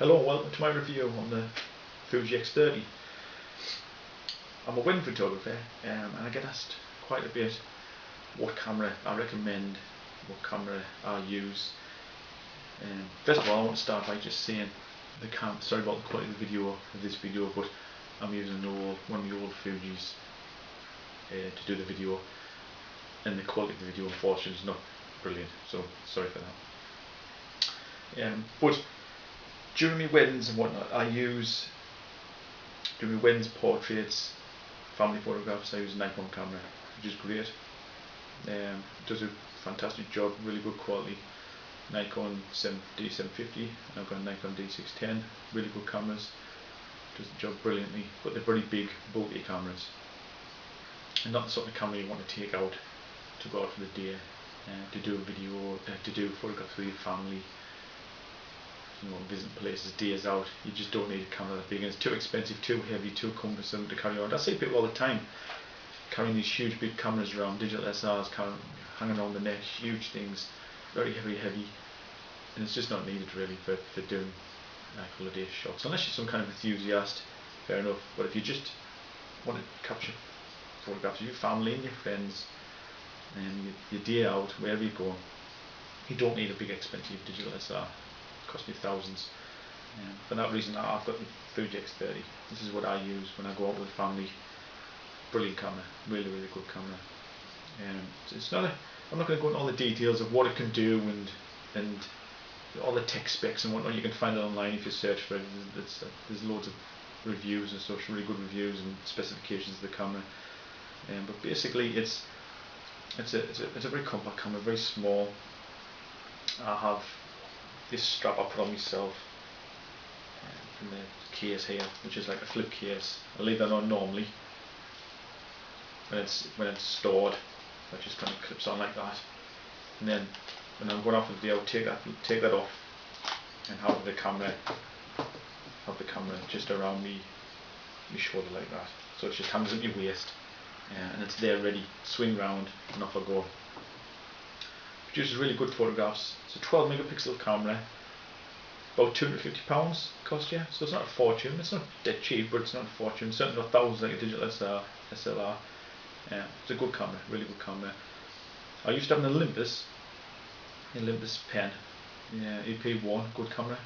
Hello and welcome to my review on the Fuji X30. I'm a wedding photographer and I get asked quite a bit what camera I recommend, what camera I use. First of all, I want to start by just saying sorry about the quality of the video of this video, but I'm using one of the old Fujis to do the video, and the quality of the video unfortunately is not brilliant, so sorry for that. But during my weddings and whatnot, during my weddings, portraits, family photographs, I use a Nikon camera, which is great. It does a fantastic job, really good quality. Nikon D750, and I've got a Nikon D610, really good cameras, does the job brilliantly, but they're very big, bulky cameras. And not the sort of camera you want to take out to go out for the day, to do a video, to do photographs with your family, visiting places, days out. You just don't need a camera that big, and it's too expensive, too heavy, too cumbersome to carry around. I see people all the time carrying these huge big cameras around, digital SLRs hanging around the neck, huge things, very heavy, and it's just not needed really for doing full day shots, unless you're some kind of enthusiast, fair enough. But if you just want to capture photographs of your family and your friends and your day out, wherever you go, you don't need a big expensive digital SLR. Cost me thousands. For that reason, I've got the Fuji X30. This is what I use when I go out with the family. Brilliant camera, really good camera. I'm not going to go into all the details of what it can do and all the tech specs and whatnot. You can find it online if you search for it. There's loads of reviews and such, really good reviews and specifications of the camera. But basically, it's a very compact camera, very small. I have this strap I put on myself from the case here, which is like a flip case. I leave that on normally when it's stored. That just kind of clips on like that, and then when I'm going off with the video, take that off and have the camera just around me shoulder like that. So it just hangs at your waist, and it's there ready. Swing round and off I go. Produces really good photographs. It's a 12 megapixel camera, about £250 cost you, so it's not a fortune. It's not dead cheap, but it's not a fortune. It's certainly not thousands like a digital SLR. It's a good camera, really good camera. I used to have an Olympus pen, EP1, good camera,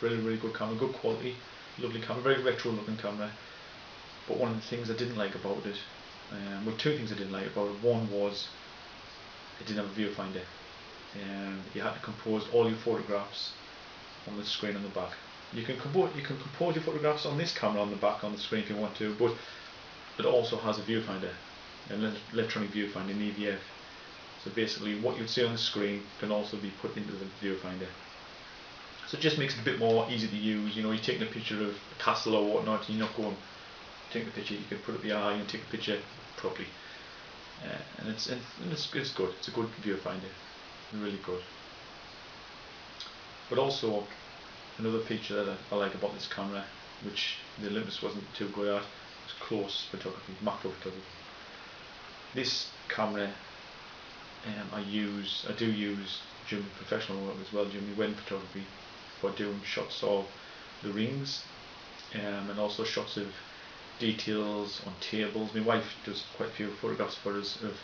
really good camera, good quality, lovely camera, very retro looking camera. But one of the things I didn't like about it, well, two things I didn't like about it. One was it didn't have a viewfinder. You had to compose all your photographs on the screen on the back. You can compose your photographs on this camera on the back on the screen if you want to, but it also has a viewfinder, an electronic viewfinder, an EVF. So basically, what you'd see on the screen can also be put into the viewfinder. So it just makes it a bit more easy to use. You're taking a picture of a castle or whatnot. You're not going take the picture. You can put up the eye and take a picture properly. And it's good. It's a good viewfinder, really good. But also another feature that I like about this camera, which the Olympus wasn't too good at, is close photography, macro photography. This camera I do use during professional work as well, during my wedding photography, for doing shots of the rings and also shots of details on tables. My wife does quite a few photographs for us of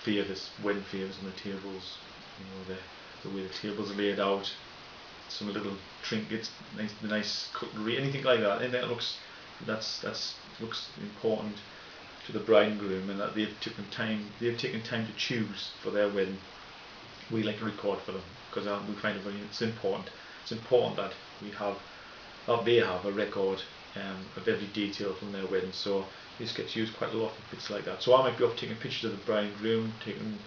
favours, wedding favours on the tables, the way the tables are laid out, some little trinkets, nice cutlery, anything like that, and that looks important to the bride and groom, and that they've taken time to choose for their wedding. We like to record for them because we find it's important. It's important that they have a record of every detail from their wedding. So this gets used quite a lot in bits like that. So I might be off taking pictures of the bride and groom, taking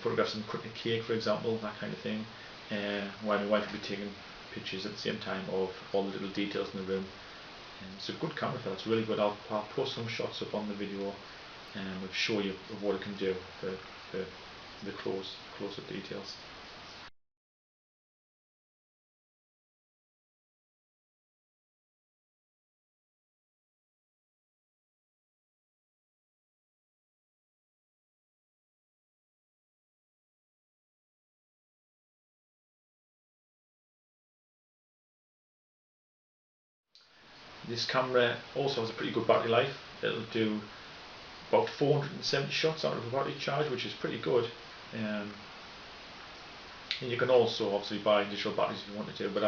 photographs of them cutting a cake, for example, that kind of thing. While my wife will be taking pictures at the same time of all the little details in the room. It's a good camera for that. It's really good. I'll post some shots up on the video and we'll show you what it can do for the close-up details. This camera also has a pretty good battery life. It'll do about 470 shots out of a battery charge, which is pretty good. And you can also obviously buy additional batteries if you wanted to, but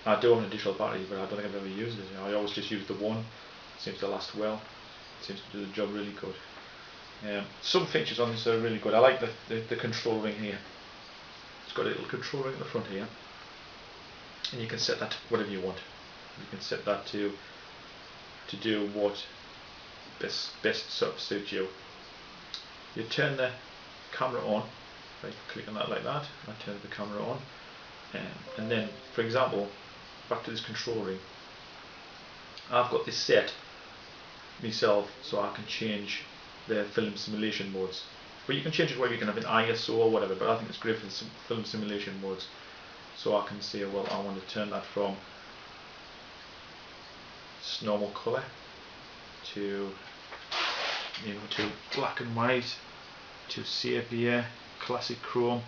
I do have an additional battery, but I don't think I've ever used it. I always just use the one. It seems to last well. It seems to do the job really good. Some features on this are really good. I like the control ring here. It's got a little control ring at the front here, and you can set that to whatever you want. You can set that to do what best sort of suits you. You turn the camera on by clicking that like that. I turn the camera on, and then, for example, back to this control ring. I've got this set myself so I can change the film simulation modes. But you can change it where you can have an ISO or whatever, but I think it's great for the film simulation modes. So I can say, well, I want to turn that from normal colour to to black and white, to sepia, classic chrome.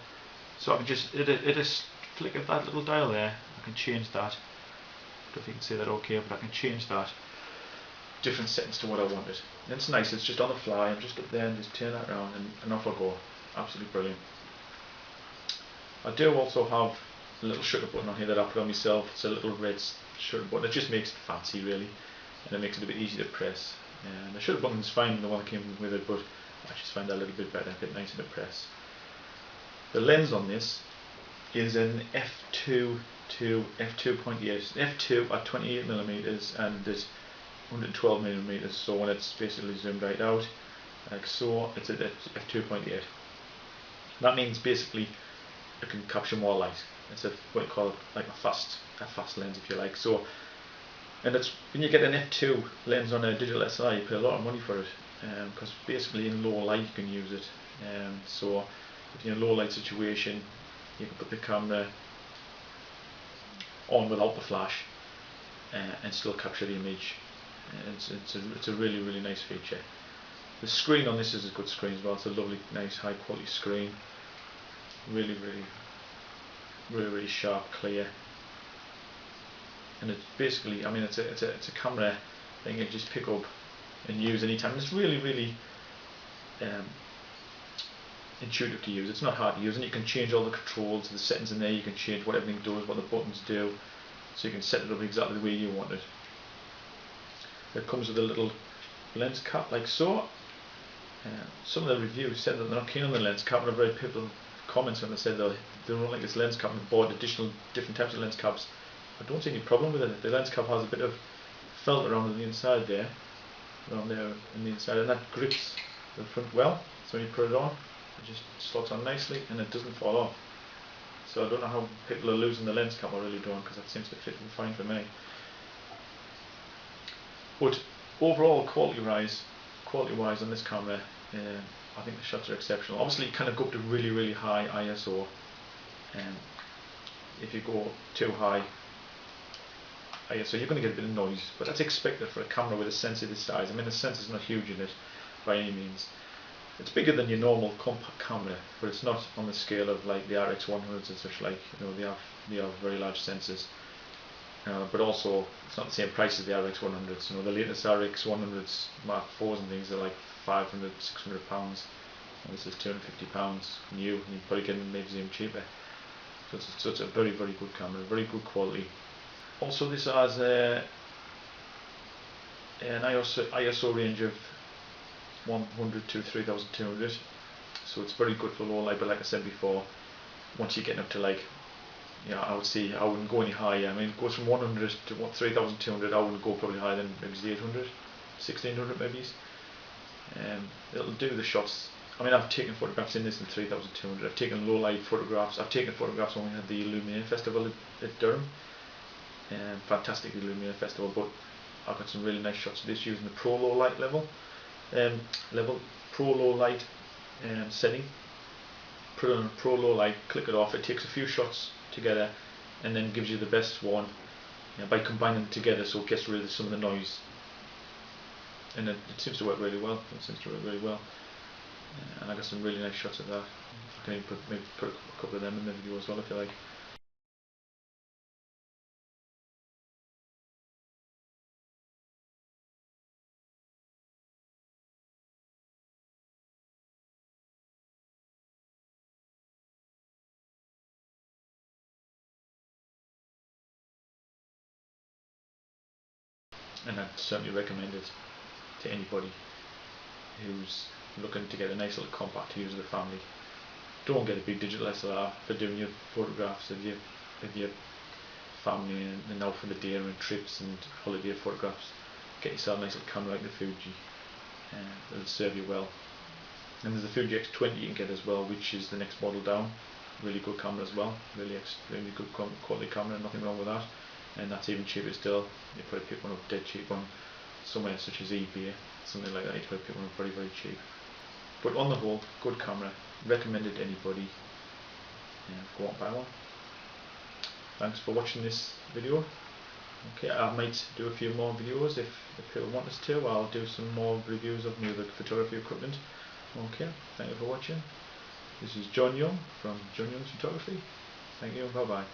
So I can just flick of that little dial there. I can change that. I don't know if you can see that okay, but I can change that. Different settings to what I wanted. And it's nice, it's just on the fly. I'm just up there and just turn that around and off I go. Absolutely brilliant. I do also have a little shutter button on here that I put on myself. It's a little red shutter button. It just makes it fancy really, and it makes it a bit easy to press. And the shutter button is fine, the one that came with it, but I just find that a little bit better, a bit nicer to press. The lens on this is an f2 to f2.8. f2 at 28mm and it's 112mm, so when it's basically zoomed right out like so, it's at f2.8. That means basically it can capture more light. It's what you call like a fast lens, if you like. So, and it's when you get an f2 lens on a digital SLR, you pay a lot of money for it, because basically in low light you can use it. So if you're in a low light situation, you can put the camera on without the flash and still capture the image. It's a really nice feature. The screen on this is a good screen as well. It's a lovely, nice, high quality screen. Really sharp, clear. And it's basically, I mean, it's a camera thing you just pick up and use anytime. And it's really intuitive to use. It's not hard to use, and you can change all the controls, the settings in there. You can change what everything does, what the buttons do, so you can set it up exactly the way you want it. It comes with a little lens cap like so. Some of the reviews said that they're not keen on the lens cap, and I've read people comments when they said they don't like this lens cap and bought different types of lens caps. I don't see any problem with it. The lens cap has a bit of felt around on the inside there, around there on the inside, and that grips the front well. So when you put it on, it just slots on nicely and it doesn't fall off. So I don't know how people are losing the lens cap. I really don't, because that seems to fit fine for me. But overall, quality-wise on this camera, I think the shots are exceptional. Obviously, you kind of go up to really high ISO. If you go too high ISO, you're going to get a bit of noise, but that's expected for a camera with a sensor this size. I mean, the sensor's not huge in it by any means. It's bigger than your normal compact camera, but it's not on the scale of like the RX100s and such like. You know, they have very large sensors. But also, it's not the same price as the RX100s. You know, the latest RX100s, Mark 4s and things, are like 500, 600 pounds. And this is 250 pounds new, and you probably get them maybe even cheaper. So it's a very good camera, very good quality. Also, this has an ISO range of 100 to 3200. So it's very good for low light. But like I said before, once you're getting up to like, I would say I wouldn't go any higher. I mean, it goes from 100 to 3200. I wouldn't go probably higher than maybe 800, 1600 maybe. It'll do the shots. I mean, I've taken photographs in this in 3200. I've taken low light photographs. I've taken photographs when we had the Lumiere Festival at Durham. Fantastic Lumiere Festival. But I've got some really nice shots of this using the Pro Low Light Pro Low Light setting. Put it on a Pro Low Light, click it off. It takes a few shots together and then gives you the best one by combining them together, so it gets rid of some of the noise. And it seems to work really well. And I got some really nice shots of that. I can even maybe put a couple of them in the video as well if you like. and I'd certainly recommend it to anybody who's looking to get a nice little compact to use with the family. Don't get a big digital SLR for doing your photographs of your family and out for the day and trips and holiday photographs. Get yourself a nice little camera like the Fuji, it'll serve you well. And there's the Fuji X30 you can get as well, which is the next model down. Really good camera as well, really extremely good quality camera, nothing wrong with that. And that's even cheaper still. You probably pick one up dead cheap on somewhere such as eBay, something like that. You probably pick one up very cheap. But on the whole, good camera, recommended to anybody. Go out and buy one. Thanks for watching this video. Okay, I might do a few more videos if people want us to. I'll do some more reviews of new photography equipment. Okay, thank you for watching. This is John Young from John Young's Photography. Thank you and bye bye.